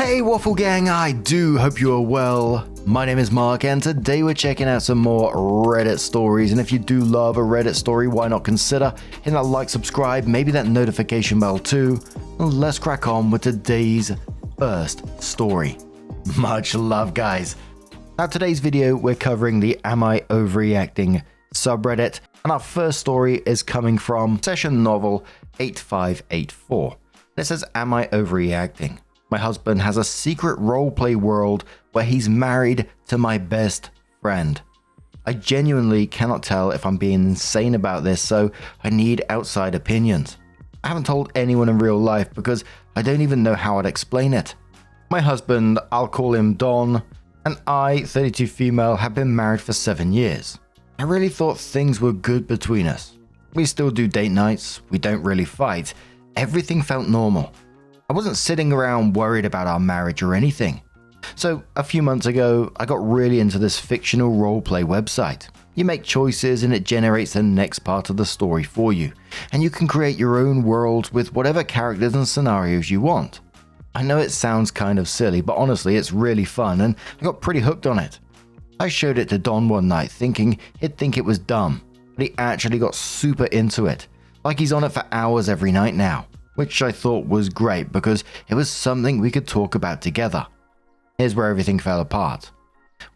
Hey Waffle Gang, I do hope you are well. My name is Mark and today we're checking out some more Reddit stories, and if you do love a Reddit story, why not consider hitting that like, subscribe, maybe that notification bell too. And let's crack on with today's first story. Much love guys. Now today's video we're covering the AmIOverReacting subreddit, and our first story is coming from session novel 8584. It says, "Am I overreacting? My husband has a secret roleplay world where he's married to my best friend. I genuinely cannot tell if I'm being insane about this, so I need outside opinions. I haven't told anyone in real life because I don't even know how I'd explain it. My husband, I'll call him Don, and I, 32 female, have been married for 7 years. I really thought things were good between us. We still do date nights, we don't really fight. Everything felt normal. I wasn't sitting around worried about our marriage or anything. So a few months ago, I got really into this fictional roleplay website. You make choices and it generates the next part of the story for you, and you can create your own world with whatever characters and scenarios you want. I know it sounds kind of silly, but honestly it's really fun and I got pretty hooked on it. I showed it to Don one night thinking he'd think it was dumb, but he actually got super into it, like he's on it for hours every night now. Which I thought was great because it was something we could talk about together. Here's where everything fell apart.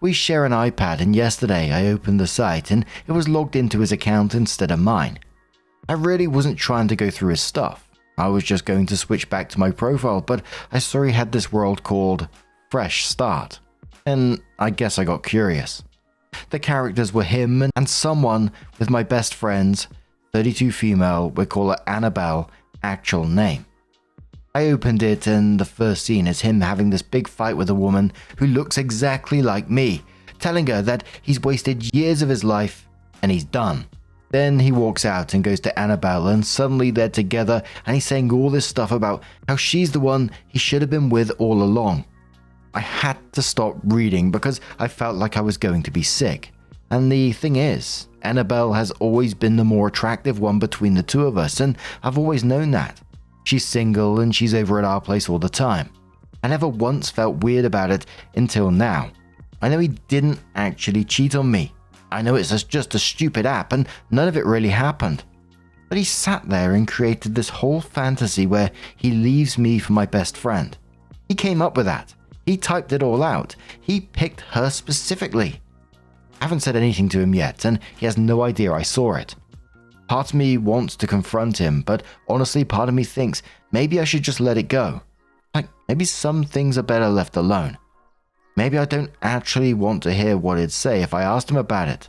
We share an iPad, and yesterday I opened the site and it was logged into his account instead of mine. I really wasn't trying to go through his stuff. I was just going to switch back to my profile, but I saw he had this world called Fresh Start. And I guess I got curious. The characters were him and someone with my best friend's 32 female, we call her Annabelle, actual name. I opened it and the first scene is him having this big fight with a woman who looks exactly like me, telling her that he's wasted years of his life and he's done. Then he walks out and goes to Annabelle and suddenly they're together and he's saying all this stuff about how she's the one he should have been with all along. I had to stop reading because I felt like I was going to be sick. And the thing is, Annabelle has always been the more attractive one between the two of us, and I've always known that. She's single and she's over at our place all the time. I never once felt weird about it until now. I know he didn't actually cheat on me. I know it's just a stupid app and none of it really happened. But he sat there and created this whole fantasy where he leaves me for my best friend. He came up with that. He typed it all out. He picked her specifically. I haven't said anything to him yet, and he has no idea I saw it. Part of me wants to confront him, but honestly part of me thinks maybe I should just let it go. Like, maybe some things are better left alone. Maybe I don't actually want to hear what he'd say if I asked him about it.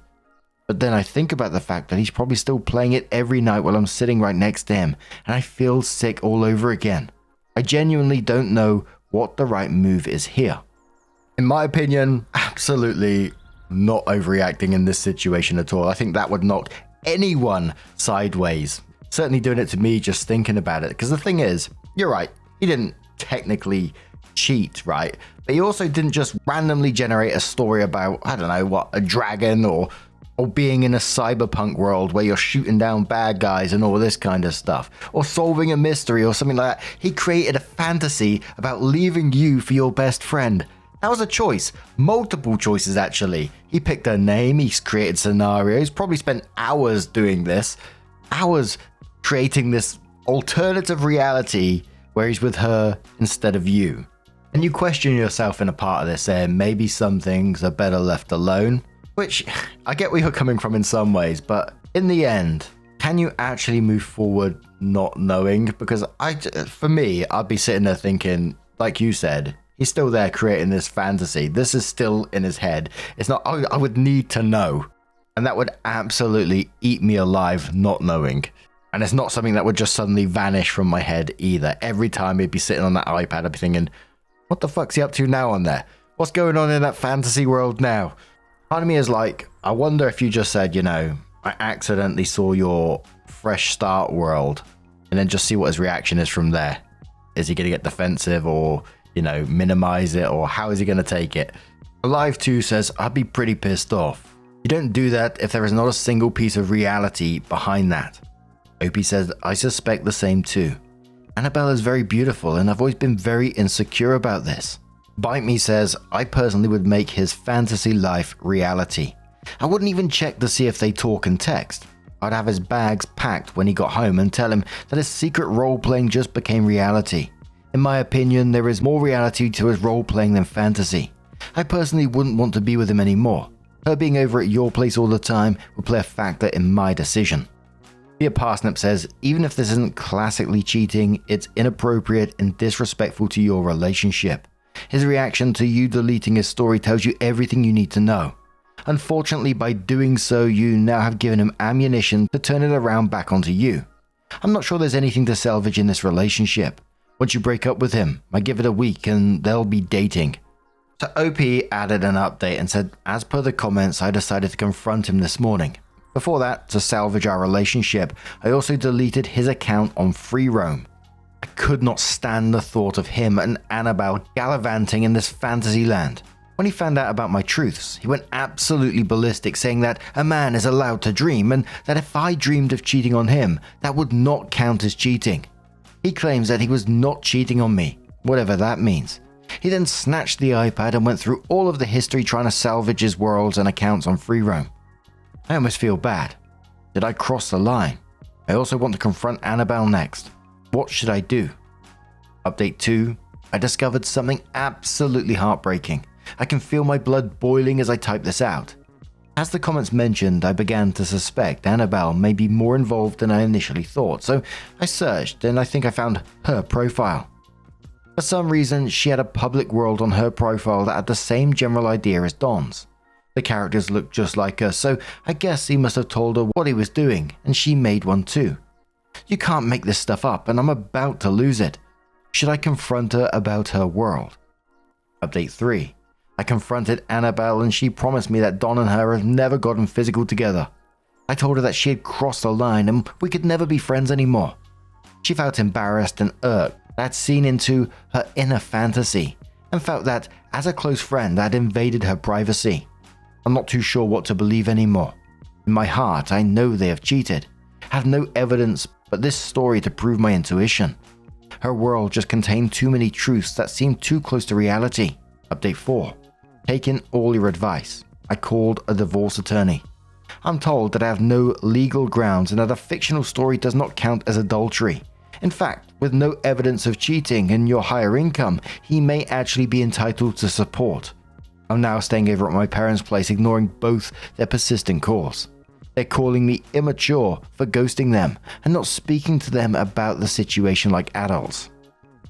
But then I think about the fact that he's probably still playing it every night while I'm sitting right next to him, and I feel sick all over again. I genuinely don't know what the right move is here. In my opinion, absolutely not overreacting in this situation at all. I think that would knock anyone sideways. Certainly doing it to me just thinking about it. Because the thing is, you're right, he didn't technically cheat, right? But he also didn't just randomly generate a story about, I don't know, what, a dragon or being in a cyberpunk world where you're shooting down bad guys and all this kind of stuff, or solving a mystery or something like that. He created a fantasy about leaving you for your best friend. That was a choice. Multiple choices, actually. He picked a name, he's created scenarios, probably spent hours doing this. Hours creating this alternative reality where he's with her instead of you. And you question yourself in a part of this, saying maybe some things are better left alone. Which, I get where you're coming from in some ways, but in the end, can you actually move forward not knowing? Because for me, I'd be sitting there thinking, like you said, he's still there creating this fantasy. This is still in his head. It's not, I would need to know. And that would absolutely eat me alive not knowing. And it's not something that would just suddenly vanish from my head either. Every time he'd be sitting on that iPad, I'd be thinking, what the fuck's he up to now on there? What's going on in that fantasy world now? Part of me is like, I wonder if you just said, you know, I accidentally saw your Fresh Start world, and then just see what his reaction is from there. Is he going to get defensive or, you know, minimize it, or how is he going to take it? Alive 2 says, I'd be pretty pissed off. You don't do that if there is not a single piece of reality behind that. Opie says, I suspect the same too. Annabelle is very beautiful and I've always been very insecure about this. Bite Me says, I personally would make his fantasy life reality. I wouldn't even check to see if they talk and text. I'd have his bags packed when he got home and tell him that his secret role-playing just became reality. In my opinion, there is more reality to his role-playing than fantasy. I personally wouldn't want to be with him anymore. Her being over at your place all the time would play a factor in my decision. Thea Parsnip says, even if this isn't classically cheating, it's inappropriate and disrespectful to your relationship. His reaction to you deleting his story tells you everything you need to know. Unfortunately, by doing so, you now have given him ammunition to turn it around back onto you. I'm not sure there's anything to salvage in this relationship. Once you break up with him, I give it a week and they'll be dating. So OP added an update and said, as per the comments, I decided to confront him this morning. Before that, to salvage our relationship, I also deleted his account on free roam. I could not stand the thought of him and Annabelle gallivanting in this fantasy land. When he found out about my truths, he went absolutely ballistic, saying that a man is allowed to dream and that if I dreamed of cheating on him, that would not count as cheating. He claims that he was not cheating on me, whatever that means. He then snatched the iPad and went through all of the history trying to salvage his worlds and accounts on free roam. I almost feel bad. Did I cross the line? I also want to confront Annabelle next. What should I do? Update 2. I discovered something absolutely heartbreaking. I can feel my blood boiling as I type this out. As the comments mentioned, I began to suspect Annabelle may be more involved than I initially thought, so I searched and I think I found her profile. For some reason, she had a public world on her profile that had the same general idea as Don's. The characters looked just like her, so I guess he must have told her what he was doing, and she made one too. You can't make this stuff up, and I'm about to lose it. Should I confront her about her world? Update 3. I confronted Annabelle and she promised me that Don and her have never gotten physical together. I told her that she had crossed the line and we could never be friends anymore. She felt embarrassed and irked that I'd seen into her inner fantasy and felt that as a close friend I'd invaded her privacy. I'm not too sure what to believe anymore. In my heart, I know they have cheated. I have no evidence but this story to prove my intuition. Her world just contained too many truths that seemed too close to reality. Update 4. Taking all your advice, I called a divorce attorney. I'm told that I have no legal grounds and that a fictional story does not count as adultery. In fact, with no evidence of cheating and your higher income, he may actually be entitled to support. I'm now staying over at my parents' place, ignoring both their persistent calls. They're calling me immature for ghosting them and not speaking to them about the situation like adults.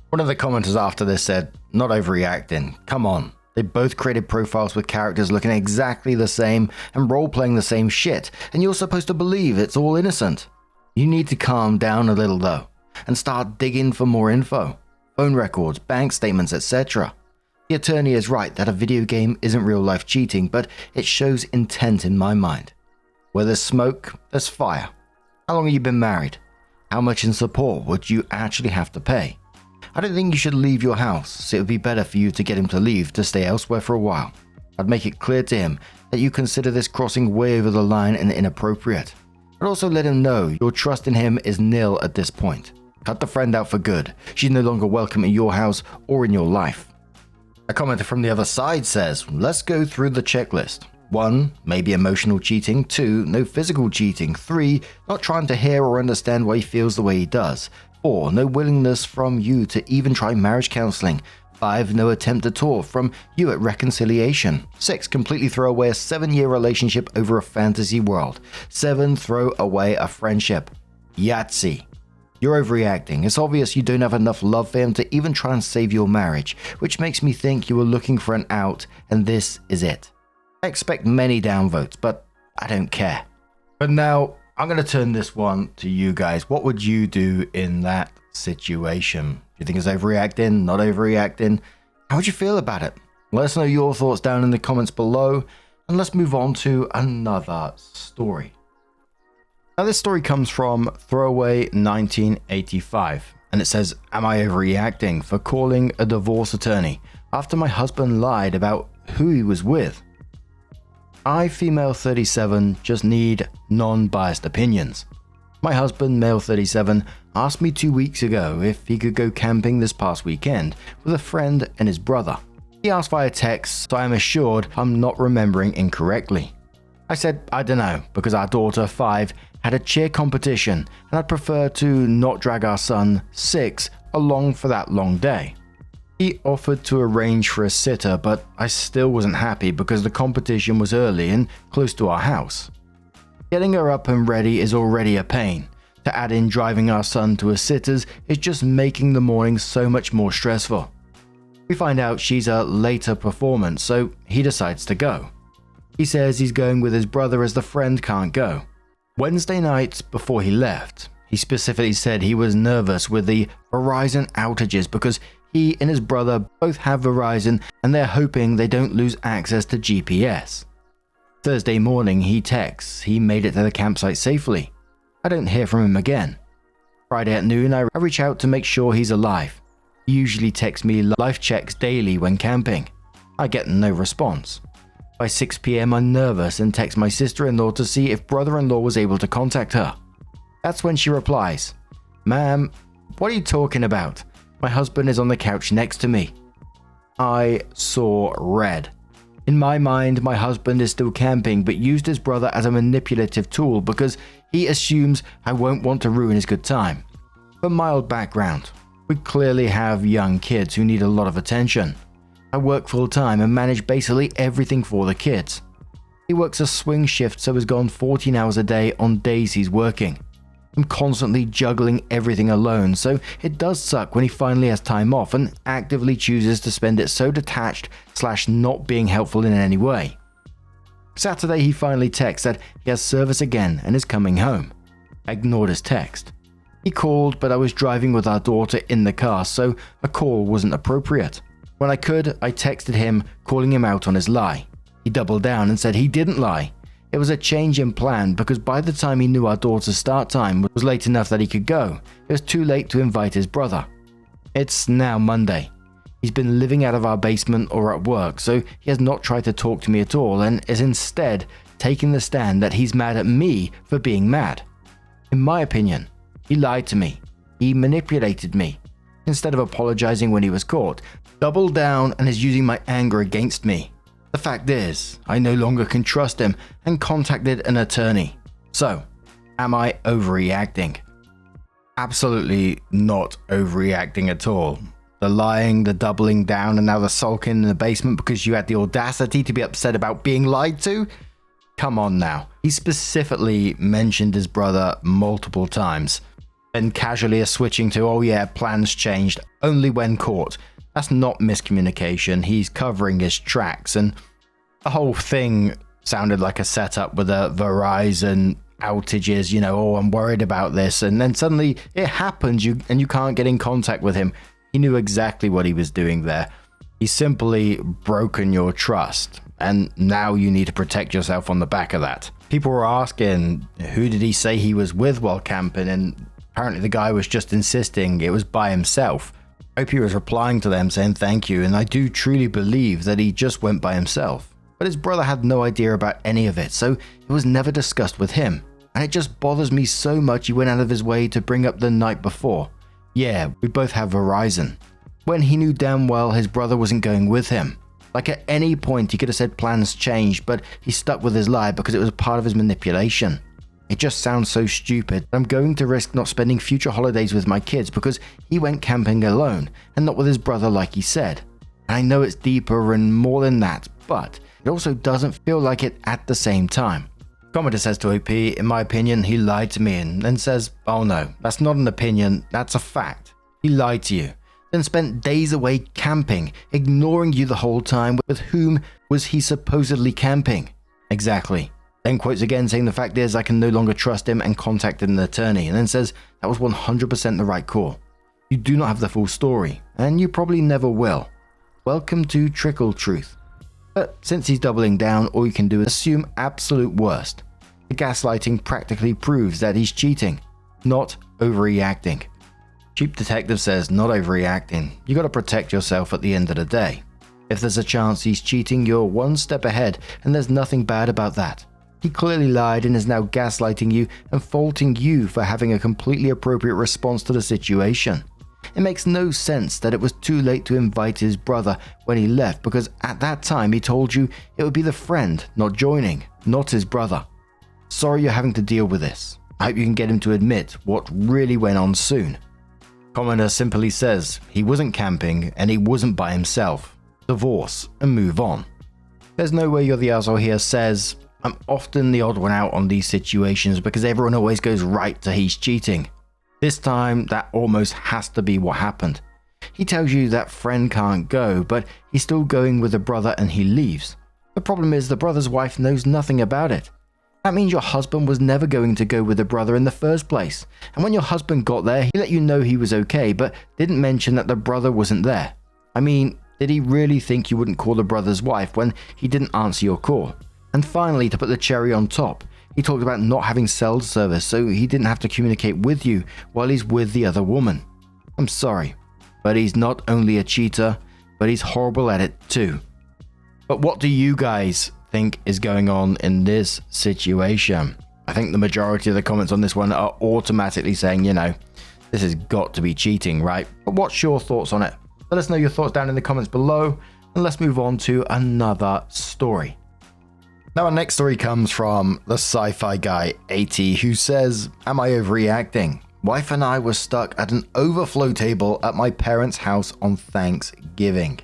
One of the commenters after this said, not overreacting, come on. They both created profiles with characters looking exactly the same and role-playing the same shit, and you're supposed to believe it's all innocent. You need to calm down a little though, and start digging for more info. Phone records, bank statements, etc. The attorney is right that a video game isn't real-life cheating, but it shows intent in my mind. Where there's smoke, there's fire. How long have you been married? How much in support would you actually have to pay? I don't think you should leave your house, so it would be better for you to get him to leave to stay elsewhere for a while. I'd make it clear to him that you consider this crossing way over the line and inappropriate. I'd also let him know your trust in him is nil at this point. Cut the friend out for good. She's no longer welcome in your house or in your life. A commenter from the other side says, let's go through the checklist. 1. Maybe emotional cheating. 2. No physical cheating. 3. Not trying to hear or understand why he feels the way he does. 4. No willingness from you to even try marriage counseling. 5. No attempt at all from you at reconciliation. 6. Completely throw away a 7-year relationship over a fantasy world. 7. Throw away a friendship. Yahtzee. You're overreacting. It's obvious you don't have enough love for him to even try and save your marriage, which makes me think you were looking for an out, and this is it. I expect many downvotes, but I don't care. But now, I'm going to turn this one to you guys. What would you do in that situation? Do you think it's overreacting, not overreacting? How would you feel about it? Let us know your thoughts down in the comments below, and let's move on to another story. Now this story comes from Throwaway 1985, and it says, am I overreacting for calling a divorce attorney after my husband lied about who he was with? I, female 37, just need non-biased opinions. My husband, male 37, asked me 2 weeks ago if he could go camping this past weekend with a friend and his brother. He asked via text, so I am assured I'm not remembering incorrectly. I said I don't know, because our daughter, 5, had a cheer competition and I'd prefer to not drag our son, 6, along for that long day. He offered to arrange for a sitter, but I still wasn't happy because the competition was early and close to our house. Getting her up and ready is already a pain. To add in driving our son to a sitter's is just making the morning so much more stressful. We find out she's a later performance, so he decides to go. He says he's going with his brother as the friend can't go. Wednesday night before he left, he specifically said he was nervous with the Verizon outages because he and his brother both have Verizon and they're hoping they don't lose access to GPS. Thursday morning he texts he made it to the campsite safely. I don't hear from him again. Friday at noon I reach out to make sure he's alive. He usually texts me life checks daily when camping. I get no response. By 6 p.m. I'm nervous and text my sister-in-law to see if brother-in-law was able to contact her. That's when she replies, "Ma'am, what are you talking about? My husband is on the couch next to me." I saw red. In my mind, my husband is still camping but used his brother as a manipulative tool because he assumes I won't want to ruin his good time. For mild background, we clearly have young kids who need a lot of attention. I work full-time and manage basically everything for the kids. He works a swing shift, so he's gone 14 hours a day on days he's working. I'm constantly juggling everything alone, so it does suck when he finally has time off and actively chooses to spend it so detached / not being helpful in any way. Saturday he finally texts that he has service again and is coming home. I ignored his text. He called, but I was driving with our daughter in the car, so a call wasn't appropriate. When I could, I texted him, calling him out on his lie. He doubled down and said he didn't lie. It was a change in plan because by the time he knew our daughter's start time was late enough that he could go, it was too late to invite his brother. It's now Monday. He's been living out of our basement or at work, so he has not tried to talk to me at all and is instead taking the stand that he's mad at me for being mad. In my opinion, he lied to me. He manipulated me. Instead of apologizing when he was caught, doubled down and is using my anger against me. The fact is, I no longer can trust him and contacted an attorney. So, am I overreacting? Absolutely not overreacting at all. The lying, the doubling down, and now the sulking in the basement because you had the audacity to be upset about being lied to? Come on now. He specifically mentioned his brother multiple times. Then casually is switching to, oh yeah, plans changed, only when caught. That's not miscommunication, he's covering his tracks, and the whole thing sounded like a setup with a Verizon outages, oh, I'm worried about this, and then suddenly it happens and you can't get in contact with him. He knew exactly what he was doing there. He's simply broken your trust, and now you need to protect yourself on the back of that. People were asking, who did he say he was with while camping, and apparently the guy was just insisting it was by himself. I hope he was replying to them saying thank you, and I do truly believe that he just went by himself. But his brother had no idea about any of it, so it was never discussed with him. And it just bothers me so much he went out of his way to bring up the night before. Yeah, we both have Verizon. When he knew damn well his brother wasn't going with him. Like at any point he could have said plans changed, but he stuck with his lie because it was part of his manipulation. It just sounds so stupid. I'm going to risk not spending future holidays with my kids because he went camping alone and not with his brother like he said. And I know it's deeper and more than that, but it also doesn't feel like it at the same time. Commenter says to OP, in my opinion, he lied to me, and then says, oh no, that's not an opinion, that's a fact. He lied to you, then spent days away camping, ignoring you the whole time. With whom was he supposedly camping? Exactly. Then quotes again saying the fact is I can no longer trust him and contacted an attorney, and then says that was 100% the right call. You do not have the full story, and you probably never will. Welcome to Trickle Truth. But since he's doubling down, all you can do is assume absolute worst. The gaslighting practically proves that he's cheating, not overreacting. Cheap Detective says not overreacting. You gotta protect yourself at the end of the day. If there's a chance he's cheating, you're one step ahead, and there's nothing bad about that. He clearly lied and is now gaslighting you and faulting you for having a completely appropriate response to the situation. It makes no sense that it was too late to invite his brother when he left, because at that time he told you it would be the friend not joining, not his brother. Sorry you're having to deal with this. I hope you can get him to admit what really went on soon. Commenter simply says he wasn't camping and he wasn't by himself. Divorce and move on. There's no way you're the asshole here says, I'm often the odd one out on these situations because everyone always goes right to he's cheating. This time that almost has to be what happened. He tells you that friend can't go, but he's still going with the brother and he leaves. The problem is the brother's wife knows nothing about it. That means your husband was never going to go with the brother in the first place. And when your husband got there, he let you know he was okay, but didn't mention that the brother wasn't there. I mean, did he really think you wouldn't call the brother's wife when he didn't answer your call? And finally, to put the cherry on top, he talked about not having cell service so he didn't have to communicate with you while he's with the other woman. I'm sorry, but he's not only a cheater, but he's horrible at it too. But what do you guys think is going on in this situation? I think the majority of the comments on this one are automatically saying, this has got to be cheating, right? But what's your thoughts on it? Let us know your thoughts down in the comments below, and let's move on to another story. Now, our next story comes from the sci-fi guy 80, who says, Am I overreacting? Wife and I were stuck at an overflow table at my parents' house on Thanksgiving.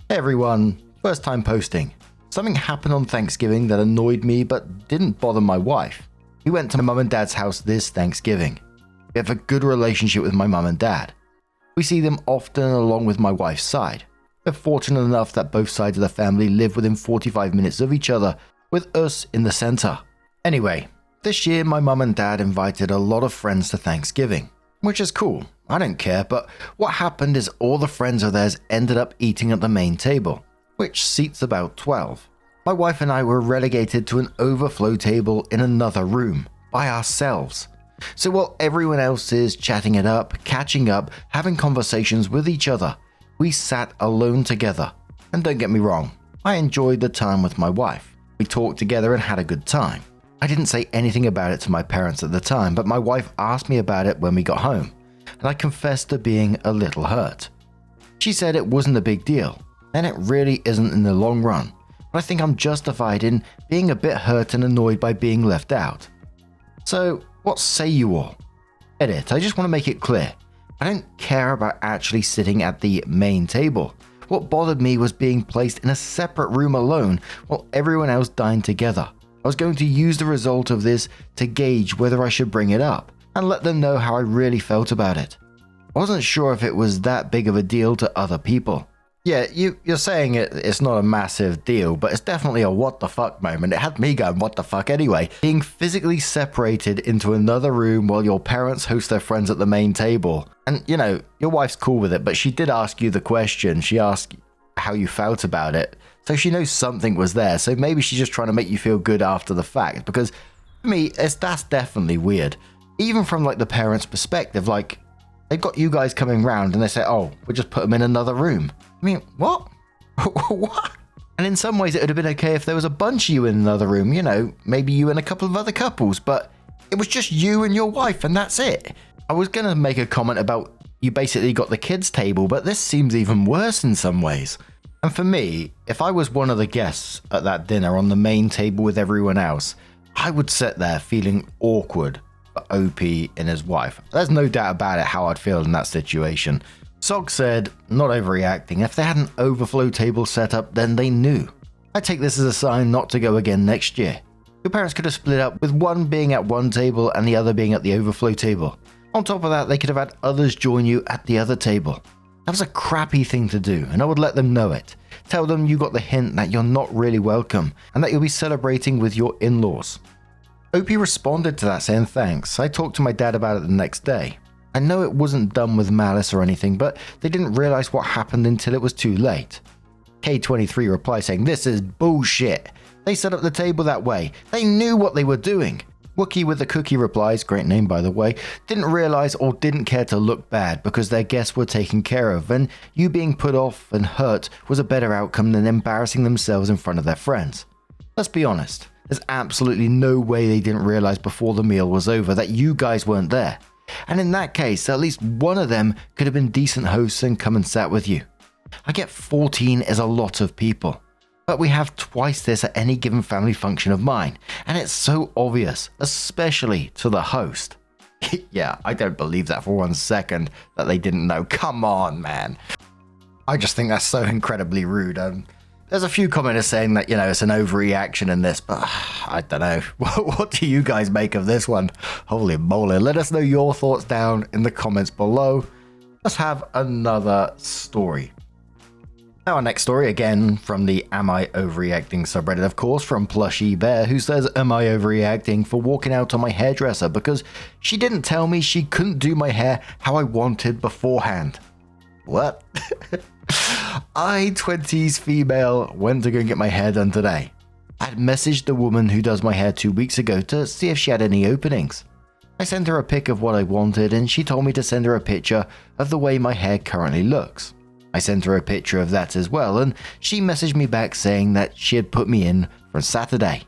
Hey everyone, first time posting. Something happened on Thanksgiving that annoyed me but didn't bother my wife. We went to my mum and dad's house this Thanksgiving. We have a good relationship with my mum and dad. We see them often along with my wife's side. We're fortunate enough that both sides of the family live within 45 minutes of each other, with us in the center. Anyway, this year my mum and dad invited a lot of friends to Thanksgiving, which is cool. I don't care, but what happened is all the friends of theirs ended up eating at the main table, which seats about 12. My wife and I were relegated to an overflow table in another room, by ourselves. So while everyone else is chatting it up, catching up, having conversations with each other, we sat alone together. And don't get me wrong, I enjoyed the time with my wife. We talked together and had a good time. I didn't say anything about it to my parents at the time, but my wife asked me about it when we got home, and I confessed to being a little hurt. She said it wasn't a big deal, and it really isn't in the long run, but I think I'm justified in being a bit hurt and annoyed by being left out. So, what say you all? Edit, I just want to make it clear. I don't care about actually sitting at the main table. What bothered me was being placed in a separate room alone while everyone else dined together. I was going to use the result of this to gauge whether I should bring it up and let them know how I really felt about it. I wasn't sure if it was that big of a deal to other people. Yeah, you're saying it's not a massive deal, but it's definitely a what the fuck moment. It had me going what the fuck anyway. Being physically separated into another room while your parents host their friends at the main table. And your wife's cool with it, but she did ask you the question. She asked how you felt about it. So she knows something was there. So maybe she's just trying to make you feel good after the fact. Because for me, that's definitely weird. Even from the parents' perspective, they've got you guys coming round and they say, oh, we'll just put them in another room. I mean, what? What? And in some ways it would have been okay if there was a bunch of you in another room, maybe you and a couple of other couples, but it was just you and your wife and that's it. I was going to make a comment about you basically got the kids' table, but this seems even worse in some ways. And for me, if I was one of the guests at that dinner on the main table with everyone else, I would sit there feeling awkward for OP and his wife. There's no doubt about it how I'd feel in that situation. Sog said, not overreacting. If they had an overflow table set up, then they knew. I take this as a sign not to go again next year. Your parents could have split up with one being at one table and the other being at the overflow table. On top of that, they could have had others join you at the other table. That was a crappy thing to do, and I would let them know it. Tell them you got the hint that you're not really welcome and that you'll be celebrating with your in-laws. OP responded to that saying thanks. I talked to my dad about it the next day. I know it wasn't done with malice or anything, but they didn't realize what happened until it was too late. K23 replied saying, this is bullshit. They set up the table that way. They knew what they were doing. Wookie with the cookie replies, great name by the way, didn't realize or didn't care to look bad because their guests were taken care of, and you being put off and hurt was a better outcome than embarrassing themselves in front of their friends. Let's be honest, There's absolutely no way they didn't realize before the meal was over that you guys weren't there. And in that case, at least one of them could have been decent hosts and come and sat with you. I get 14 is a lot of people, but we have twice this at any given family function of mine, and it's so obvious, especially to the host. Yeah, I don't believe that for 1 second that they didn't know. Come on, man. I just think that's so incredibly rude. There's a few commenters saying that, it's an overreaction in this, but I don't know. What do you guys make of this one? Holy moly. Let us know your thoughts down in the comments below. Let's have another story. Now, our next story, again from the Am I Overreacting subreddit, of course, from plushiebear, who says, am I overreacting for walking out on my hairdresser because she didn't tell me she couldn't do my hair how I wanted beforehand? What? I, 20s female, went to go and get my hair done today. I had messaged the woman who does my hair 2 weeks ago to see if she had any openings. I sent her a pic of what I wanted and she told me to send her a picture of the way my hair currently looks. I sent her a picture of that as well, and she messaged me back saying that she had put me in for Saturday.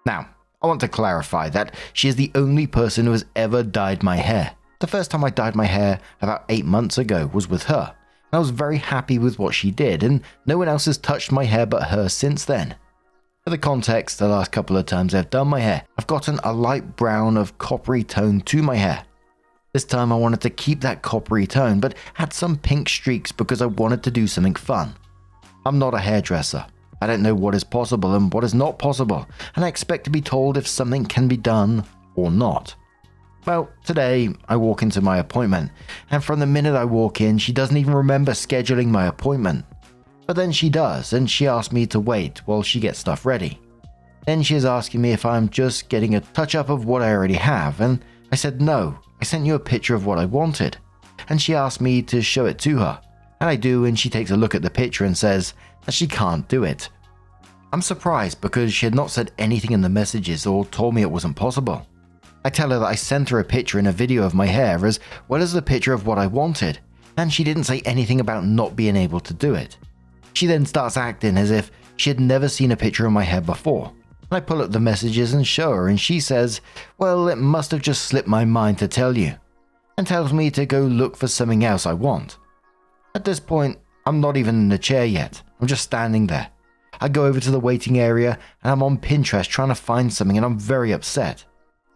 Now, I want to clarify that she is the only person who has ever dyed my hair. The first time I dyed my hair about 8 months ago was with her. I was very happy with what she did, and no one else has touched my hair but her since then. For the context, the last couple of times I've done my hair, I've gotten a light brown of coppery tone to my hair. This time I wanted to keep that coppery tone, but had some pink streaks because I wanted to do something fun. I'm not a hairdresser. I don't know what is possible and what is not possible, and I expect to be told if something can be done or not. Well, today I walk into my appointment, and from the minute I walk in, she doesn't even remember scheduling my appointment. But then she does, and she asks me to wait while she gets stuff ready. Then she is asking me if I'm just getting a touch-up of what I already have, and I said no, I sent you a picture of what I wanted. And she asked me to show it to her, and I do, and she takes a look at the picture and says that she can't do it. I'm surprised because she had not said anything in the messages or told me it wasn't possible. I tell her that I sent her a picture and a video of my hair as well as the picture of what I wanted, and she didn't say anything about not being able to do it. She then starts acting as if she had never seen a picture of my hair before. I pull up the messages and show her, and she says, well, it must have just slipped my mind to tell you, and tells me to go look for something else I want. At this point, I'm not even in the chair yet, I'm just standing there. I go over to the waiting area and I'm on Pinterest trying to find something, and I'm very upset.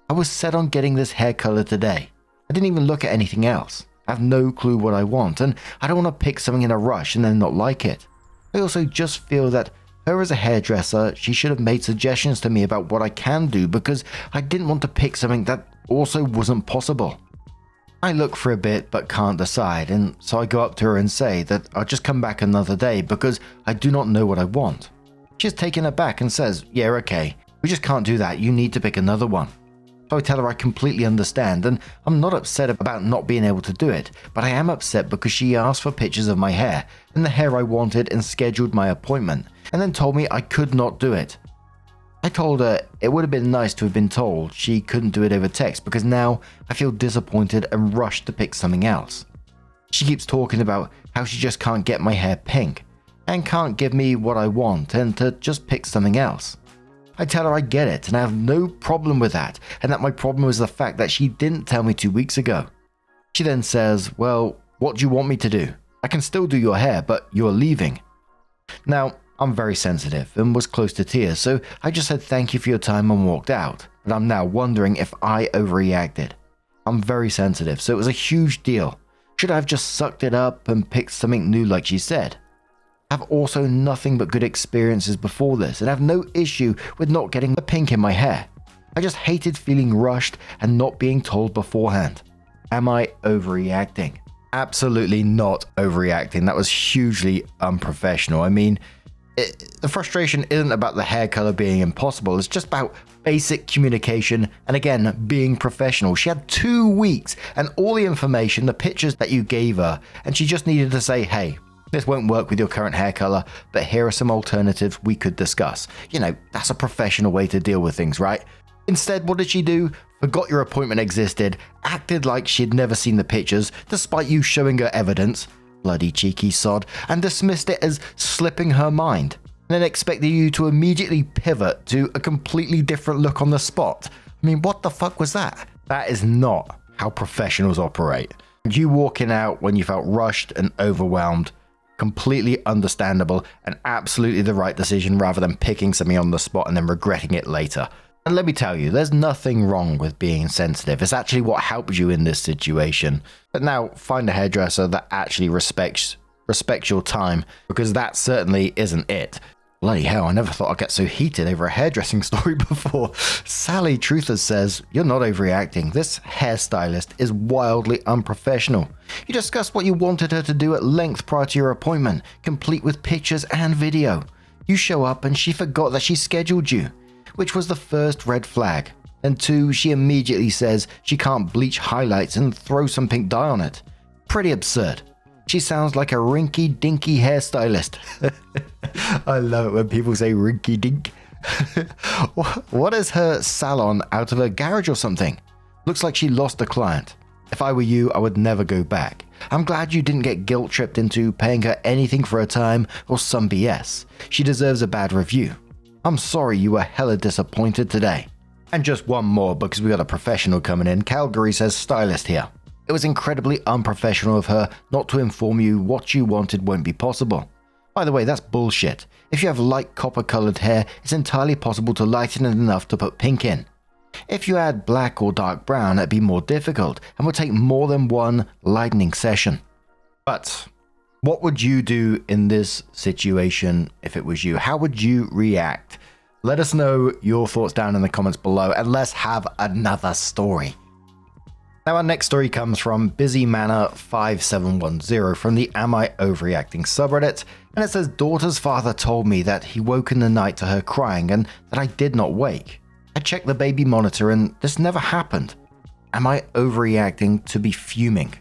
I was set on getting this hair color today. I didn't even look at anything else. I have no clue what I want, and I don't want to pick something in a rush and then not like it. I also just feel that her as a hairdresser, she should have made suggestions to me about what I can do because I didn't want to pick something that also wasn't possible. I look for a bit but can't decide, and so I go up to her and say that I'll just come back another day because I do not know what I want. She's taken aback and says, yeah, okay, we just can't do that, you need to pick another one. So I tell her I completely understand, and I'm not upset about not being able to do it, but I am upset because she asked for pictures of my hair and the hair I wanted and scheduled my appointment, and then told me I could not do it. I told her it would have been nice to have been told she couldn't do it over text because now I feel disappointed and rushed to pick something else. She keeps talking about how she just can't get my hair pink and can't give me what I want and to just pick something else. I tell her I get it and I have no problem with that, and that my problem is the fact that she didn't tell me 2 weeks ago. She then says, well, what do you want me to do? I can still do your hair, but you're leaving. Now, I'm very sensitive and was close to tears, so I just said thank you for your time and walked out, but I'm now wondering if I overreacted. I'm very sensitive, so it was a huge deal. Should I have just sucked it up and picked something new like she said? I have also nothing but good experiences before this and have no issue with not getting the pink in my hair. I just hated feeling rushed and not being told beforehand. Am I overreacting? Absolutely not overreacting. That was hugely unprofessional. I mean, the frustration isn't about the hair color being impossible. It's just about basic communication and, again, being professional. She had 2 weeks and all the information, the pictures that you gave her, and she just needed to say, hey, this won't work with your current hair color, but here are some alternatives we could discuss. You know, that's a professional way to deal with things, right? Instead, what did she do? Forgot your appointment existed, acted like she'd never seen the pictures, despite you showing her evidence, bloody cheeky sod, and dismissed it as slipping her mind. then expected you to immediately pivot to a completely different look on the spot. I mean, what the fuck was that? That is not how professionals operate. You walking out when you felt rushed and overwhelmed, completely understandable and absolutely the right decision rather than picking something on the spot and then regretting it later. And let me tell you, there's nothing wrong with being sensitive. It's actually what helps you in this situation. But now find a hairdresser that actually respects your time, because that certainly isn't it. Bloody hell, I never thought I'd get so heated over a hairdressing story before. Sally Truther says, "You're not overreacting. This hairstylist is wildly unprofessional. You discussed what you wanted her to do at length prior to your appointment, complete with pictures and video. You show up and she forgot that she scheduled you, which was the first red flag. And 2, she immediately says she can't bleach highlights and throw some pink dye on it. Pretty absurd. She sounds like a rinky-dinky hairstylist." I love it when people say rinky-dink. What is her salon out of a garage or something? Looks like she lost a client. If I were you, I would never go back. I'm glad you didn't get guilt-tripped into paying her anything for her time or some BS. She deserves a bad review. I'm sorry you were hella disappointed today. And just one more, because we got a professional coming in. Calgary says, "Stylist here. It was incredibly unprofessional of her not to inform you what you wanted won't be possible. By the way, that's bullshit. If you have light copper-colored hair, it's entirely possible to lighten it enough to put pink in. If you add black or dark brown, it'd be more difficult and would take more than one lightening session." But what would you do in this situation if it was you? How would you react? Let us know your thoughts down in the comments below, and let's have another story. Now, our next story comes from Busy Manor 5710 from the AmIOverReacting subreddit, and it says, "Daughter's father told me that he woke in the night to her crying and that I did not wake. I checked the baby monitor and this never happened. Am I overreacting to be fuming?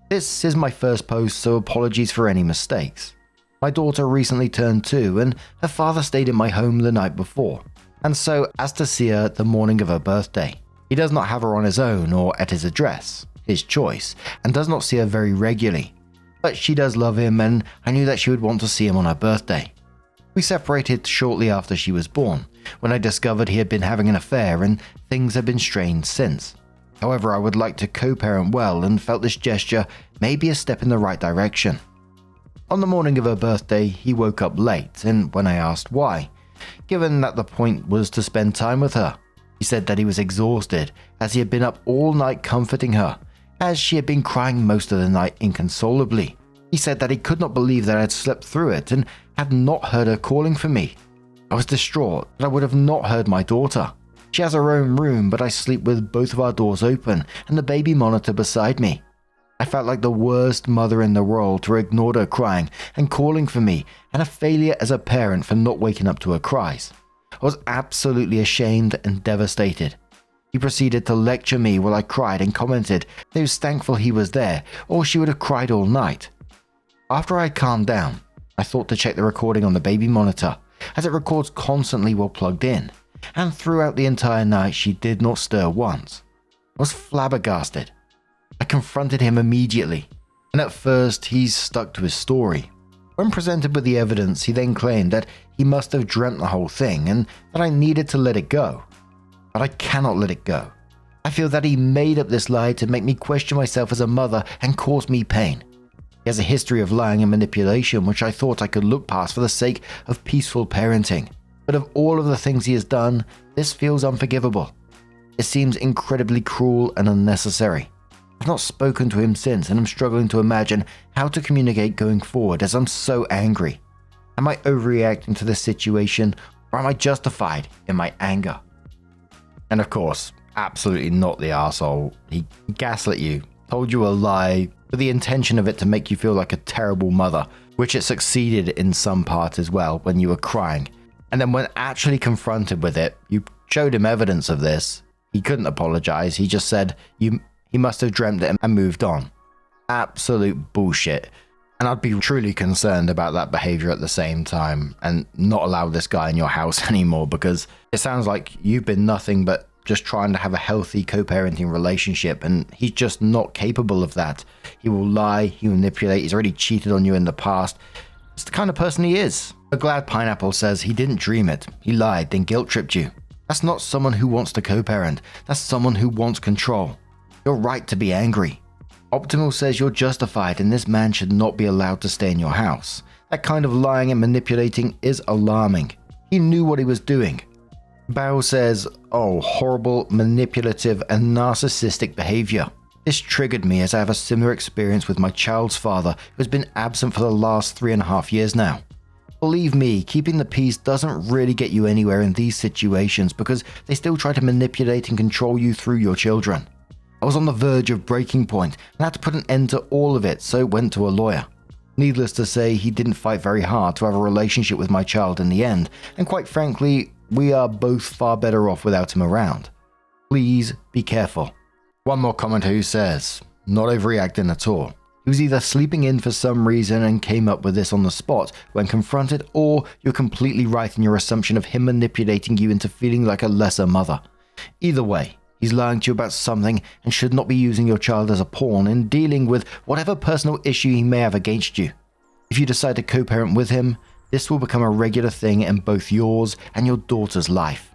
This is my first post, so apologies for any mistakes. My daughter recently turned 2 and her father stayed in my home the night before, and so as to see her the morning of her birthday. He does not have her on his own or at his address, his choice, and does not see her very regularly. But she does love him, and I knew that she would want to see him on her birthday. We separated shortly after she was born, when I discovered he had been having an affair and things have been strained since. However, I would like to co-parent well and felt this gesture may be a step in the right direction. On the morning of her birthday, he woke up late, and when I asked why, given that the point was to spend time with her, he said that he was exhausted as he had been up all night comforting her, as she had been crying most of the night inconsolably. He said that he could not believe that I had slept through it and had not heard her calling for me. I was distraught that I would have not heard my daughter. She has her own room, but I sleep with both of our doors open and the baby monitor beside me. I felt like the worst mother in the world to ignore her crying and calling for me, and a failure as a parent for not waking up to her cries. I was absolutely ashamed and devastated. He proceeded to lecture me while I cried and commented that he was thankful he was there, or she would have cried all night. After I calmed down, I thought to check the recording on the baby monitor, as it records constantly while plugged in, and throughout the entire night she did not stir once. I was flabbergasted. I confronted him immediately, and at first he stuck to his story. When presented with the evidence, he then claimed that he must have dreamt the whole thing and that I needed to let it go. But I cannot let it go. I feel that he made up this lie to make me question myself as a mother and cause me pain. He has a history of lying and manipulation, which I thought I could look past for the sake of peaceful parenting. But of all of the things he has done, this feels unforgivable. It seems incredibly cruel and unnecessary. I've not spoken to him since, and I'm struggling to imagine how to communicate going forward as I'm so angry. Am I overreacting to this situation, or am I justified in my anger? And of course, absolutely not the arsehole. He gaslit you, told you a lie with the intention of it to make you feel like a terrible mother, which it succeeded in some part as well when you were crying. And then when actually confronted with it, you showed him evidence of this. He couldn't apologize. He just said he must have dreamt it and moved on. Absolute bullshit. And I'd be truly concerned about that behavior at the same time and not allow this guy in your house anymore, because it sounds like you've been nothing but just trying to have a healthy co-parenting relationship, and he's just not capable of that. He will lie, he will manipulate, he's already cheated on you in the past. It's the kind of person he is. A glad pineapple says he didn't dream it. He lied, then guilt tripped you. That's not someone who wants to co-parent. That's someone who wants control. You're right to be angry. Optimal says you're justified and this man should not be allowed to stay in your house. That kind of lying and manipulating is alarming. He knew what he was doing. Bao says, oh, horrible, manipulative, and narcissistic behavior. This triggered me as I have a similar experience with my child's father who has been absent for the last 3.5 years now. Believe me, keeping the peace doesn't really get you anywhere in these situations because they still try to manipulate and control you through your children. I was on the verge of breaking point and had to put an end to all of it, so went to a lawyer. Needless to say, he didn't fight very hard to have a relationship with my child in the end, and quite frankly, we are both far better off without him around. Please be careful. One more commenter who says, not overreacting at all. He was either sleeping in for some reason and came up with this on the spot when confronted, or you're completely right in your assumption of him manipulating you into feeling like a lesser mother. Either way, he's lying to you about something and should not be using your child as a pawn in dealing with whatever personal issue he may have against you. If you decide to co-parent with him, this will become a regular thing in both yours and your daughter's life.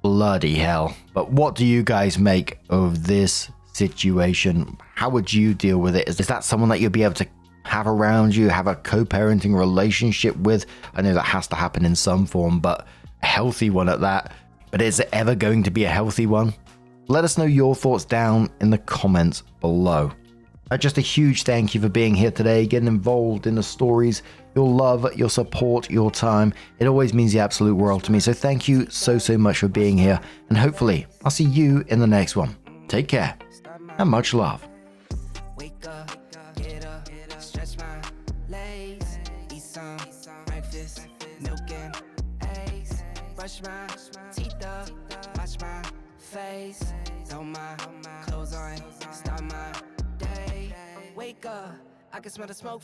Bloody hell. But what do you guys make of this situation? How would you deal with it? Is that someone that you'll be able to have around you, have a co-parenting relationship with? I know that has to happen in some form, but a healthy one at that. But is it ever going to be a healthy one? Let us know your thoughts down in the comments below. Just a huge thank you for being here today, getting involved in the stories, your love, your support, your time. It always means the absolute world to me. So thank you so much for being here. And hopefully I'll see you in the next one. Take care and much love. Wake up, get up, stretch my legs, eat some breakfast, milk and eggs, brush my teeth up, wash my face, throw my clothes on, start my day. Wake up, I can smell the smoke from